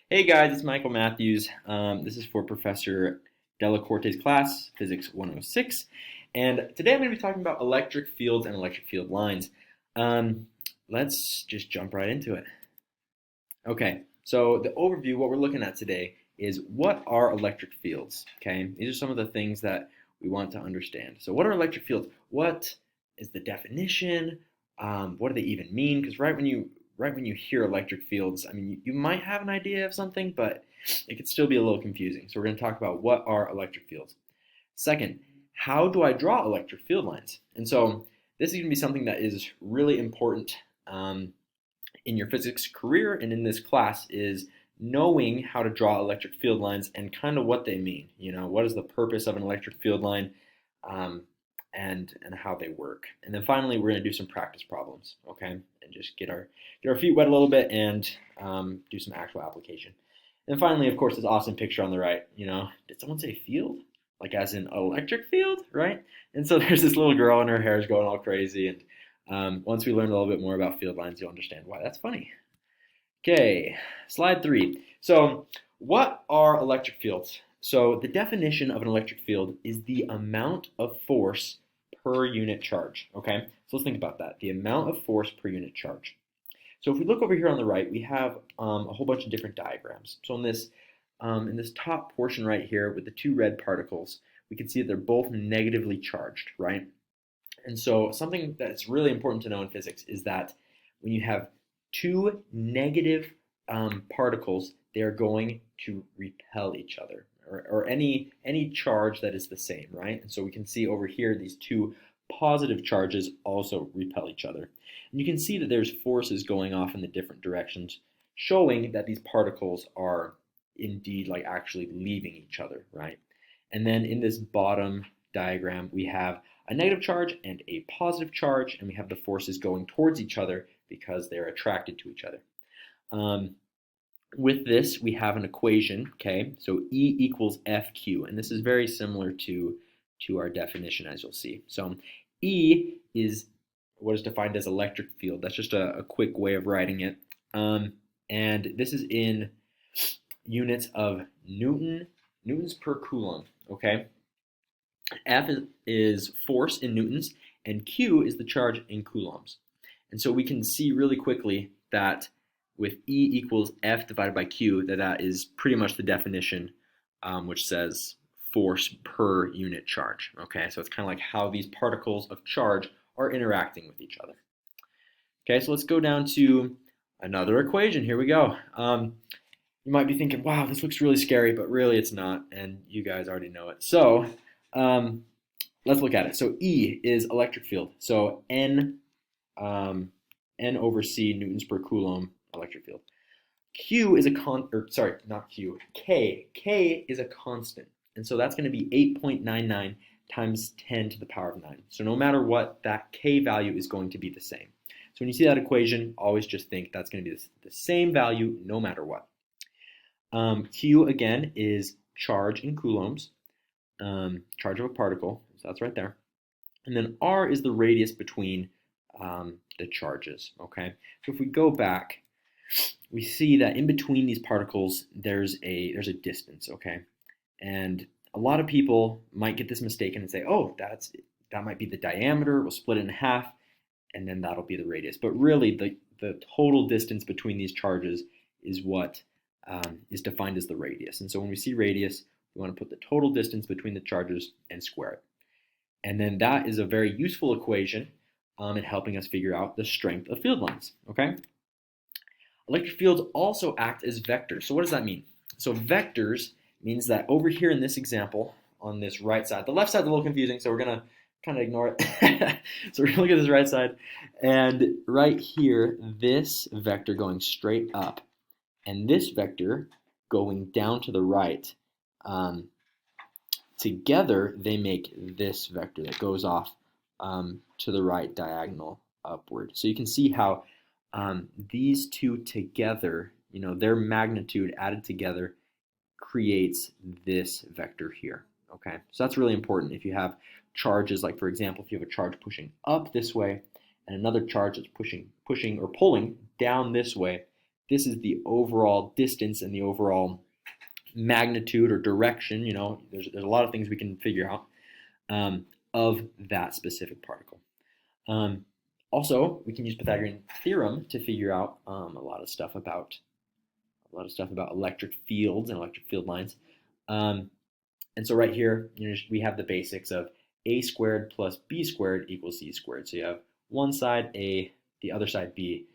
Hey guys, it's Michael Matthews. This is for Professor Delacorte's class, Physics 106. And today I'm going to be talking about electric fields and electric field lines. Um, let's just jump right into it. Okay, so the overview, what we're looking at today is what are electric fields? Okay, these are some of the things that we want to understand. So, what are electric fields? What is the definition? What do they even mean? Because right when you hear electric fields, I mean, you might have an idea of something, but it could still be a little confusing. So, we're going to talk about what are electric fields. Second, how do I draw electric field lines? And so, this is going to be something that is really important. In your physics career and in this class is knowing how to draw electric field lines and kind of what they mean. You know, what is the purpose of an electric field line, um, and how they work. And then finally, we're going to do some practice problems, okay, and just get our feet wet a little bit and do some actual application. And finally, of course, this awesome picture on the right. You know, did someone say field? Like as in electric field, right? And so there's this little girl and her hair is going all crazy, and once we learn a little bit more about field lines, you'll understand why that's funny. Okay, slide 3. So, what are electric fields? So, the definition of an electric field is the amount of force per unit charge. Okay, so let's think about that. The amount of force per unit charge. So, if we look over here on the right, we have a whole bunch of different diagrams. So, in this top portion right here with the two red particles, we can see that they're both negatively charged, right? And so something that's really important to know in physics is that when you have two negative particles, they are going to repel each other, or any charge that is the same, right? And so we can see over here these two positive charges also repel each other. And you can see that there's forces going off in the different directions, showing that these particles are indeed like actually leaving each other, right? And then in this bottom diagram, we have a negative charge and a positive charge, and we have the forces going towards each other because they're attracted to each other. Um, with this, we have an equation, okay? So E equals FQ, and this is very similar to our definition, as you'll see. So E is what is defined as electric field. That's just a quick way of writing it. And this is in units of newtons per coulomb, okay? F is force in newtons, and Q is the charge in coulombs. And so we can see really quickly that with E equals F divided by Q, that is pretty much the definition, which says force per unit charge. Okay, so it's kind of like how these particles of charge are interacting with each other. Okay, so let's go down to another equation. Here we go. You might be thinking, wow, this looks really scary, but really it's not, and you guys already know it. So let's look at it. So E is electric field. So N over C newtons per coulomb electric field. Q is not Q. K is a constant, and so that's going to be 8.99 times 10 to the power of 9. So no matter what, that K value is going to be the same. So when you see that equation, always just think that's going to be the same value no matter what. Q again is charge in coulombs. Charge of a particle, so that's right there. And then R is the radius between the charges, okay? So if we go back, we see that in between these particles, there's a distance, okay? And a lot of people might get this mistaken and say, oh, that might be the diameter, we'll split it in half, and then that'll be the radius. But really, the total distance between these charges is what is defined as the radius. And so when we see radius, we want to put the total distance between the charges and square it. And then that is a very useful equation in helping us figure out the strength of field lines, okay? Electric fields also act as vectors. So what does that mean? So vectors means that over here in this example, on this right side, the left side's a little confusing, so we're going to kind of ignore it. So we're going to look at this right side. And right here, this vector going straight up and this vector going down to the right, together they make this vector that goes off to the right diagonal upward. So you can see how these two together, you know, their magnitude added together creates this vector here. Okay, so that's really important. If you have charges, like for example, if you have a charge pushing up this way and another charge that's pushing or pulling down this way, this is the overall distance and the overall magnitude or direction. There's a lot of things we can figure out of that specific particle. Also, we can use Pythagorean theorem to figure out a lot of stuff about electric fields and electric field lines. And so right here, we have the basics of a squared plus b squared equals c squared. So you have one side a, the other side b.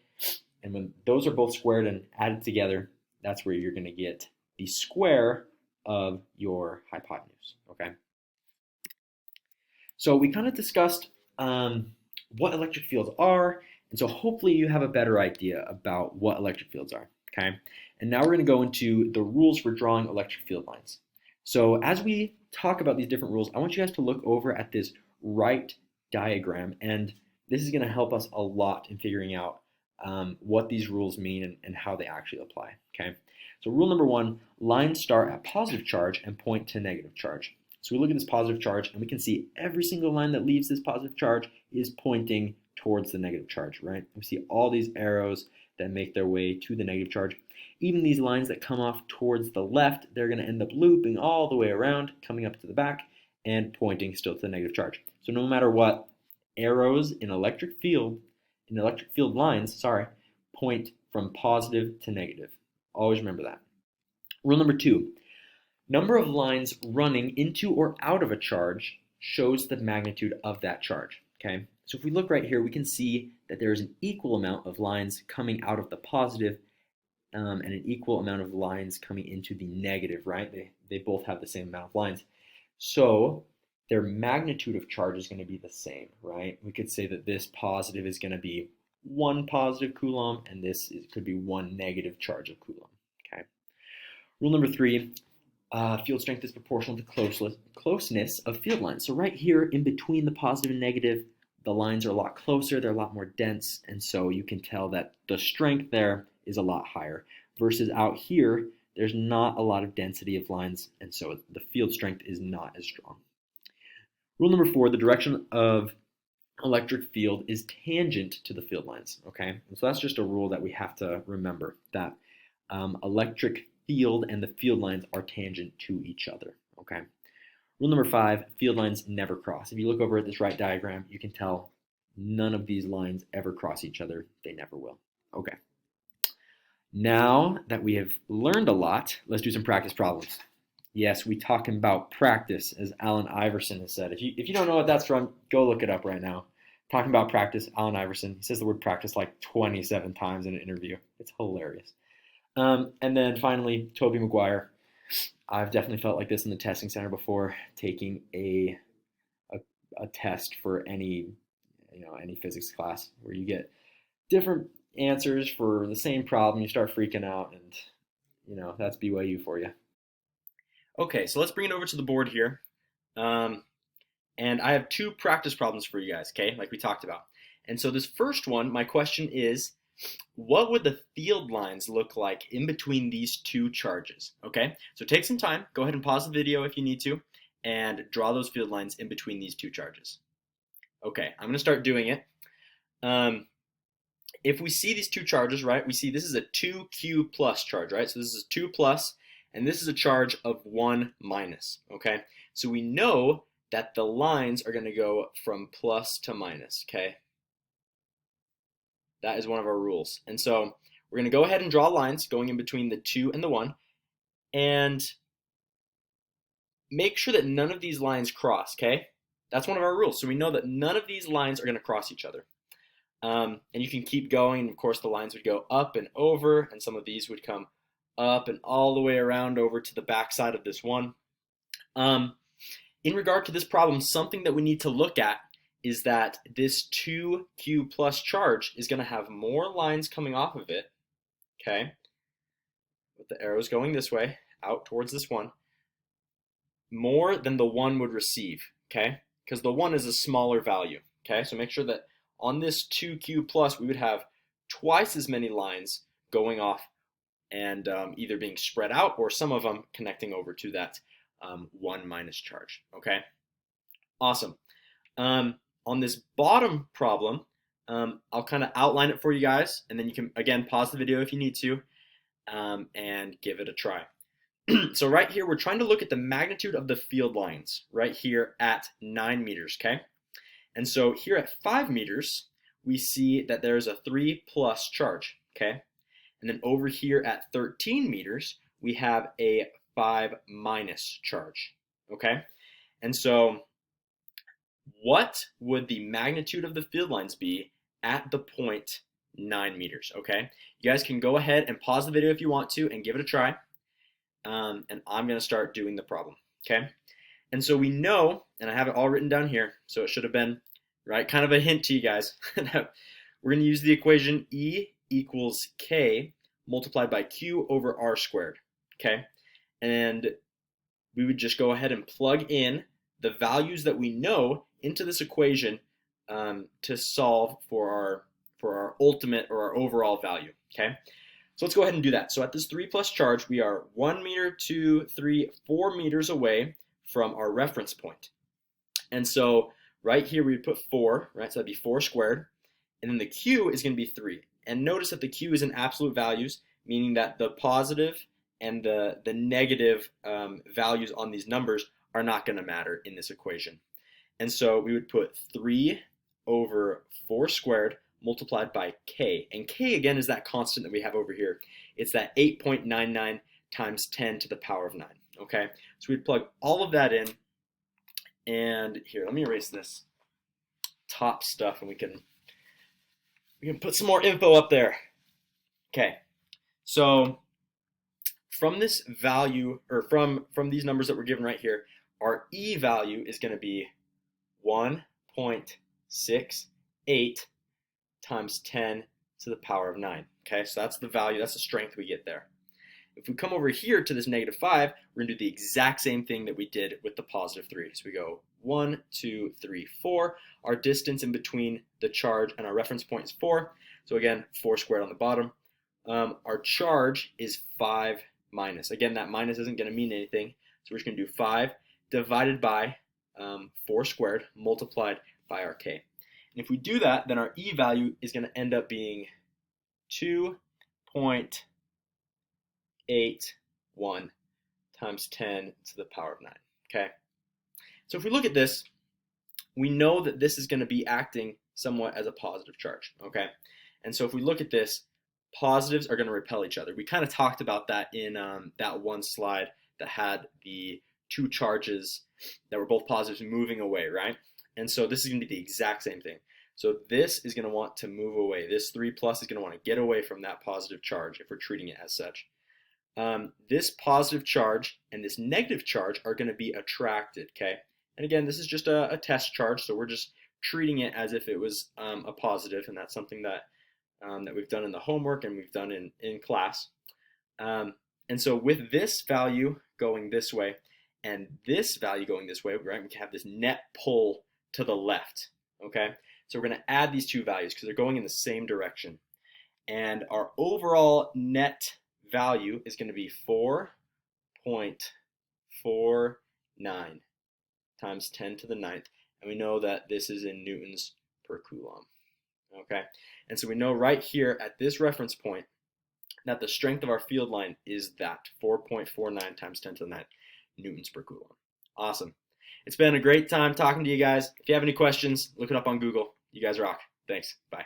And when those are both squared and added together, that's where you're going to get the square of your hypotenuse, okay? So we kind of discussed what electric fields are, and so hopefully you have a better idea about what electric fields are, okay? And now we're going to go into the rules for drawing electric field lines. So as we talk about these different rules, I want you guys to look over at this right diagram, and this is going to help us a lot in figuring out what these rules mean and how they actually apply, okay? So rule number 1, lines start at positive charge and point to negative charge. So we look at this positive charge and we can see every single line that leaves this positive charge is pointing towards the negative charge, right? We see all these arrows that make their way to the negative charge. Even these lines that come off towards the left, they're going to end up looping all the way around, coming up to the back and pointing still to the negative charge. So no matter what, arrows in electric field lines, point from positive to negative. Always remember that. Rule number 2, number of lines running into or out of a charge shows the magnitude of that charge, okay? So if we look right here, we can see that there is an equal amount of lines coming out of the positive and an equal amount of lines coming into the negative, right? They both have the same amount of lines. So their magnitude of charge is going to be the same, right? We could say that this positive is going to be 1 positive coulomb, and this could be 1 negative charge of coulomb, okay? Rule number 3, field strength is proportional to closeness of field lines. So right here, in between the positive and negative, the lines are a lot closer, they're a lot more dense, and so you can tell that the strength there is a lot higher. Versus out here, there's not a lot of density of lines, and so the field strength is not as strong. Rule number 4, the direction of electric field is tangent to the field lines, okay? And so that's just a rule that we have to remember, that electric field and the field lines are tangent to each other, okay? Rule number 5, field lines never cross. If you look over at this right diagram, you can tell none of these lines ever cross each other. They never will. Okay. Now that we have learned a lot, let's do some practice problems. Yes, we talking about practice, as Allen Iverson has said. If you don't know what that's from, go look it up right now. Talking about practice, Allen Iverson. He says the word practice like 27 times in an interview. It's hilarious. And then finally, Tobey Maguire. I've definitely felt like this in the testing center before, taking a test for any physics class where you get different answers for the same problem. You start freaking out, and that's BYU for you. Okay, so let's bring it over to the board here. And I have 2 practice problems for you guys, okay, like we talked about. And so this first one, my question is, what would the field lines look like in between these 2 charges, okay? So take some time, go ahead and pause the video if you need to, and draw those field lines in between these 2 charges. Okay, I'm going to start doing it. If we see these 2 charges, right, we see this is a 2q plus charge, right? So this is 2 plus, and this is a charge of 1 minus, okay? So we know that the lines are going to go from plus to minus, okay? That is one of our rules. And so we're going to go ahead and draw lines going in between the 2 and the 1, and make sure that none of these lines cross, okay? That's one of our rules. So we know that none of these lines are going to cross each other. And you can keep going. Of course, the lines would go up and over, and some of these would come up and all the way around over to the back side of this one. In regard to this problem, something that we need to look at is that this 2q plus charge is going to have more lines coming off of it, okay, with the arrows going this way, out towards this one, more than the 1 would receive, okay, because the 1 is a smaller value, okay, so make sure that on this 2q plus we would have twice as many lines going off and either being spread out or some of them connecting over to that 1 minus charge, okay, awesome. On this bottom problem, I'll kind of outline it for you guys, and then you can, again, pause the video if you need to, and give it a try. So right here, we're trying to look at the magnitude of the field lines right here at 9 meters, okay? And so here at 5 meters, we see that there's a 3 plus charge, okay? And then over here at 13 meters, we have a 5 minus charge, okay? And so what would the magnitude of the field lines be at the point 9 meters, okay? You guys can go ahead and pause the video if you want to and give it a try. And I'm going to start doing the problem, okay? And so we know, and I have it all written down here, so it should have been, right, kind of a hint to you guys, that we're going to use the equation E equals K multiplied by Q over R squared, okay? And we would just go ahead and plug in the values that we know into this equation to solve for our ultimate or our overall value, okay? So let's go ahead and do that. So at this 3 plus charge, we are 1 meter, 2, 3, 4 meters away from our reference point. And so right here we would put 4, right? So that'd be 4 squared. And then the Q is going to be 3. And notice that the Q is in absolute values, meaning that the positive and the negative values on these numbers are not going to matter in this equation. And so we would put 3 over 4 squared multiplied by K. And K, again, is that constant that we have over here. It's that 8.99 times 10 to the power of 9, okay? So we'd plug all of that in. And here, let me erase this top stuff, and we can put some more info up there. Okay, so from this value, or from these numbers that we're given right here, our E value is going to be 1.68 times 10 to the power of 9. Okay, so that's the value, that's the strength we get there. If we come over here to this -5, we're going to do the exact same thing that we did with the +3. So we go 1, 2, 3, 4. Our distance in between the charge and our reference point is 4. So again, 4 squared on the bottom. Our charge is 5 minus. Again, that minus isn't going to mean anything. So we're just going to do 5 divided by 4 squared multiplied by our K. And if we do that, then our E value is going to end up being 2.81 times 10 to the power of 9, okay? So if we look at this, we know that this is going to be acting somewhat as a positive charge, okay? And so if we look at this, positives are going to repel each other. We kind of talked about that in that one slide that had the 2 charges that were both positives moving away, right? And so this is going to be the exact same thing. So this is going to want to move away. This 3 plus is going to want to get away from that positive charge if we're treating it as such. This positive charge and this negative charge are going to be attracted, okay? And again, this is just a test charge, so we're just treating it as if it was a positive, and that's something that we've done in the homework and we've done in class. And so with this value going this way and this value going this way, right, we can have this net pull to the left, okay? So we're going to add these 2 values because they're going in the same direction. And our overall net value is going to be 4.49 times 10 to the 9th. And we know that this is in newtons per coulomb, okay? And so we know right here at this reference point that the strength of our field line is that 4.49 times 10 to the 9th newtons per coulomb. Awesome. It's been a great time talking to you guys. If you have any questions, look it up on Google. You guys rock. Thanks. Bye.